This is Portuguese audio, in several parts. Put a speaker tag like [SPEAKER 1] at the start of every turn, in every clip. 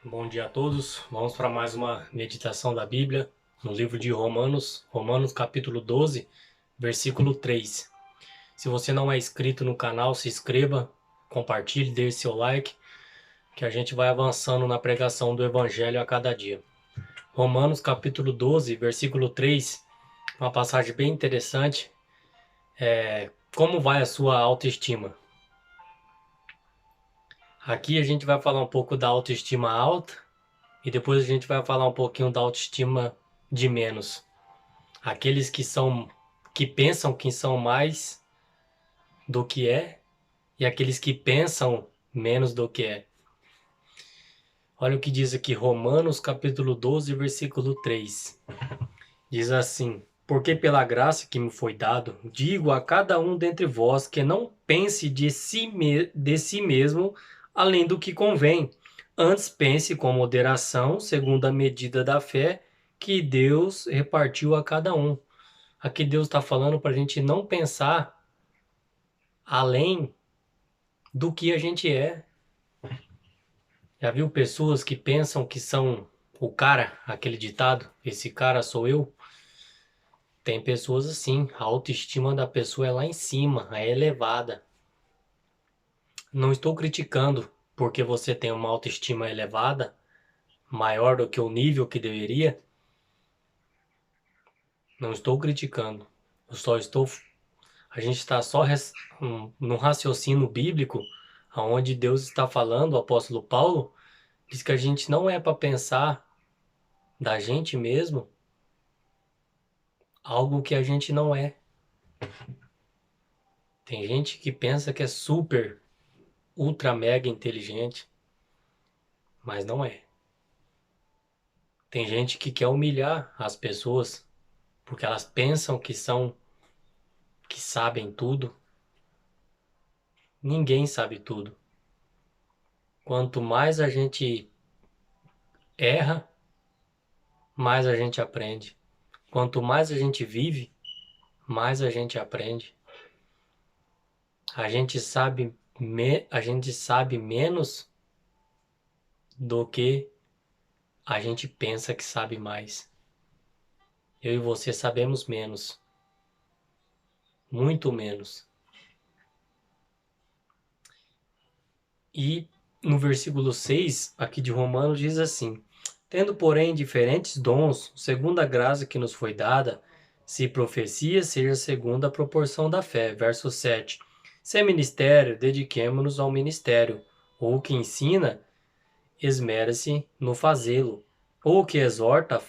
[SPEAKER 1] Bom dia a todos. Vamos para mais uma meditação da Bíblia, no livro de Romanos, Romanos capítulo 12, versículo 3. Se você não é inscrito no canal, se inscreva, compartilhe, deixe seu like, que a gente vai avançando na pregação do Evangelho a cada dia. Romanos capítulo 12, versículo 3, uma passagem bem interessante. Como vai a sua autoestima? Aqui a gente vai falar um pouco da autoestima alta e depois a gente vai falar um pouquinho da autoestima de menos. Aqueles que pensam que são mais do que é e aqueles que pensam menos do que é. Olha o que diz aqui Romanos capítulo 12, versículo 3. Diz assim: Porque pela graça que me foi dado, digo a cada um dentre vós que não pense de si mesmo além do que convém. Antes pense com moderação, segundo a medida da fé que Deus repartiu a cada um. Aqui Deus está falando para a gente não pensar além do que a gente é. Já viu pessoas que pensam que são o cara, aquele ditado, esse cara sou eu? Tem pessoas assim, a autoestima da pessoa é lá em cima, é elevada. Não estou criticando porque você tem uma autoestima elevada, maior do que o nível que deveria. Não estou criticando. Eu só estou A gente está só no raciocínio bíblico, aonde Deus está falando, o apóstolo Paulo diz que a gente não é para pensar da gente mesmo algo que a gente não é. Tem gente que pensa que é super, ultra, mega inteligente, mas não é. Tem gente que quer humilhar as pessoas porque elas pensam que sabem tudo. Ninguém sabe tudo. Quanto mais a gente erra, mais a gente aprende. Quanto mais a gente vive, mais a gente aprende. A gente sabe menos do que a gente pensa que sabe mais. Eu e você sabemos menos, muito menos. E no versículo 6, aqui de Romanos, diz assim: Tendo, porém, diferentes dons, segundo a graça que nos foi dada, se profecia, seja segundo a proporção da fé. Verso 7. Se é ministério, dediquemo-nos ao ministério. Ou que ensina, esmera-se no fazê-lo. Ou que exorta,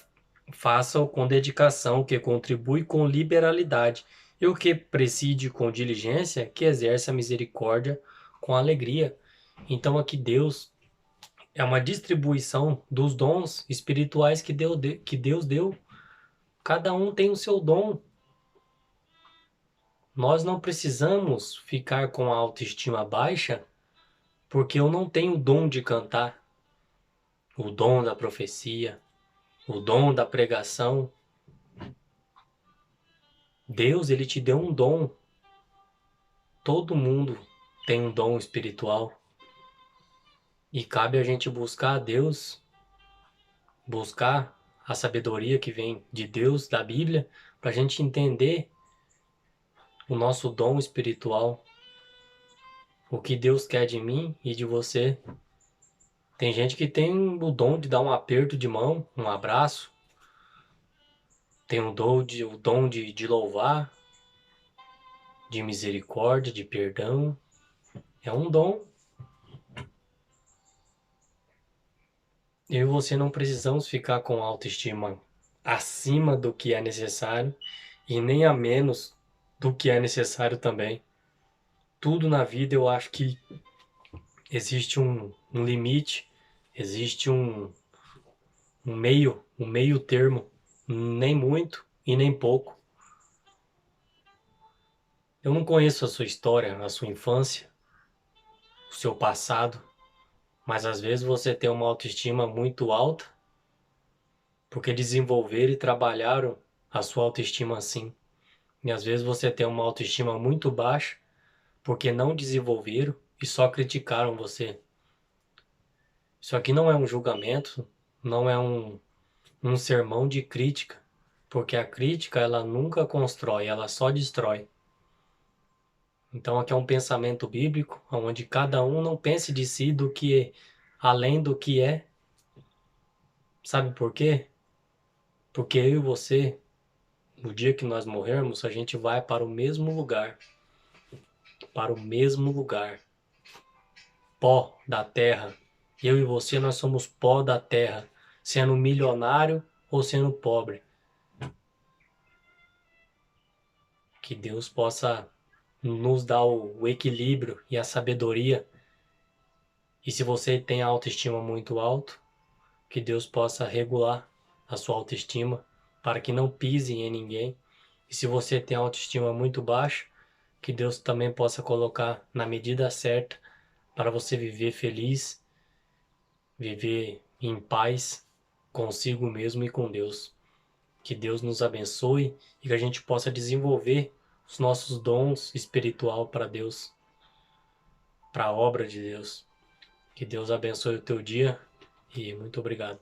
[SPEAKER 1] faça-o com dedicação, que contribui com liberalidade. E o que preside com diligência, que exerce a misericórdia com alegria. Então aqui Deus é uma distribuição dos dons espirituais que Deus deu. Cada um tem o seu dom. Nós não precisamos ficar com a autoestima baixa porque eu não tenho o dom de cantar, o dom da profecia, o dom da pregação. Deus, ele te deu um dom. Todo mundo tem um dom espiritual. E cabe a gente buscar a Deus, buscar a sabedoria que vem de Deus, da Bíblia, para a gente entender o nosso dom espiritual, o que Deus quer de mim e de você. Tem gente que tem o dom de dar um aperto de mão, um abraço, tem o dom de louvar, de misericórdia, de perdão. É um dom. Eu e você não precisamos ficar com autoestima acima do que é necessário e nem a menos do que é necessário também. Tudo na vida eu acho que existe um limite, existe um meio termo, nem muito e nem pouco. Eu não conheço a sua história, a sua infância, o seu passado, mas às vezes você tem uma autoestima muito alta porque desenvolveram e trabalharam a sua autoestima assim. E às vezes você tem uma autoestima muito baixa porque não desenvolveram e só criticaram você. Isso aqui não é um julgamento, não é um sermão de crítica, porque a crítica ela nunca constrói, ela só destrói. Então aqui é um pensamento bíblico, onde cada um não pense de si do que além do que é. Sabe por quê? Porque eu e você, no dia que nós morrermos, a gente vai para o mesmo lugar, para o mesmo lugar, pó da terra. Eu e você, nós somos pó da terra, sendo milionário ou sendo pobre. Que Deus possa nos dar o equilíbrio e a sabedoria. E se você tem a autoestima muito alta, que Deus possa regular a sua autoestima para que não pise em ninguém. E se você tem a autoestima muito baixa, que Deus também possa colocar na medida certa para você viver feliz, viver em paz consigo mesmo e com Deus. Que Deus nos abençoe e que a gente possa desenvolver os nossos dons espiritual para Deus, para a obra de Deus. Que Deus abençoe o teu dia e muito obrigado.